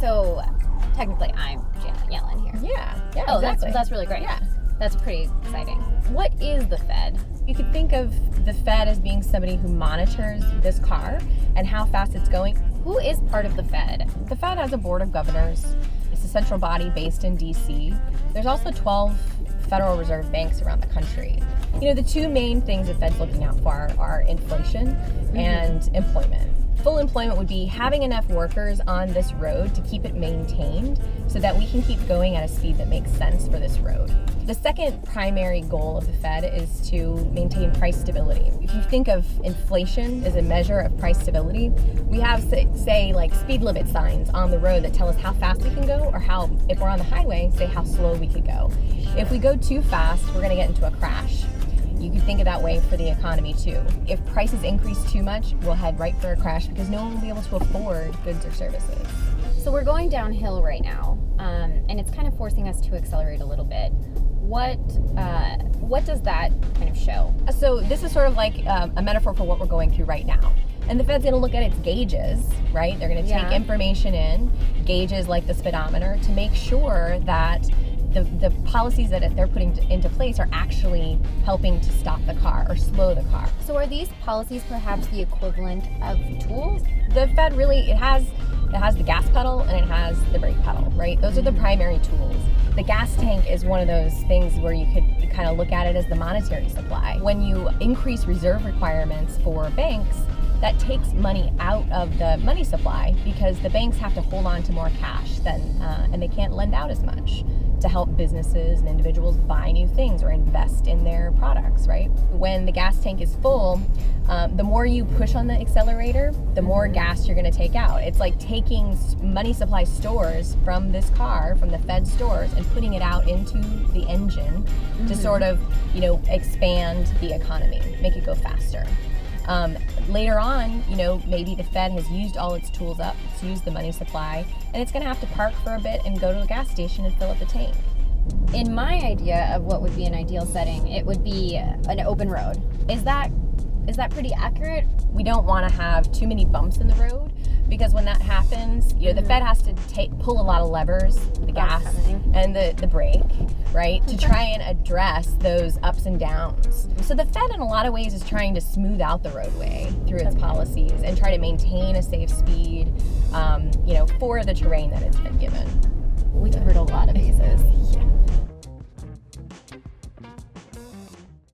So technically I'm Janet Yellen here. Yeah, Oh, exactly. that's really great. Yeah. That's pretty exciting. What is the Fed? You could think of the Fed as being somebody who monitors this car and how fast it's going. Who is part of the Fed? The Fed has a board of governors. It's a central body based in D.C. There's also 12 Federal Reserve banks around the country. You know, the two main things the Fed's looking out for are inflation and employment. Full employment would be having enough workers on this road to keep it maintained so that we can keep going at a speed that makes sense for this road. The second primary goal of the Fed is to maintain price stability. If you think of inflation as a measure of price stability, we have, say, like speed limit signs on the road that tell us how fast we can go, or how, if we're on the highway, say how slow we could go. If we go too fast, we're going to get into a crash. You could think of that way for the economy too. If prices increase too much, we'll head right for a crash because no one will be able to afford goods or services. So we're going downhill right now, and it's kind of forcing us to accelerate a little bit. What does that kind of show? So this is sort of like a metaphor for what we're going through right now. And the Fed's going to look at its gauges, right? They're going to take information in, gauges like the speedometer, to make sure that the policies that they're putting into place are actually helping to stop the car or slow the car. So are these policies perhaps the equivalent of tools? The Fed really, it has the gas pedal and it has the brake pedal, right? Those are the primary tools. The gas tank is one of those things where you could kind of look at it as the monetary supply. When you increase reserve requirements for banks, that takes money out of the money supply because the banks have to hold on to more cash and they can't lend out as much to help businesses and individuals buy new things or invest in their products, right? When the gas tank is full, the more you push on the accelerator, the more gas you're going to take out. It's like taking money supply stores from this car, from the Fed stores, and putting it out into the engine to sort of, expand the economy, make it go faster. Later on, maybe the Fed has used all its tools up, it's used the money supply, and it's going to have to park for a bit and go to a gas station and fill up the tank. In my idea of what would be an ideal setting, it would be an open road. Is that pretty accurate? We don't want to have too many bumps in the road because when that happens, the Fed has to pull a lot of levers, the gas and the brake, right, to try and address those ups and downs. So the Fed in a lot of ways is trying to smooth out the roadway through its policies and try to maintain a safe speed, for the terrain that it's been given. We covered a lot of bases. Yeah.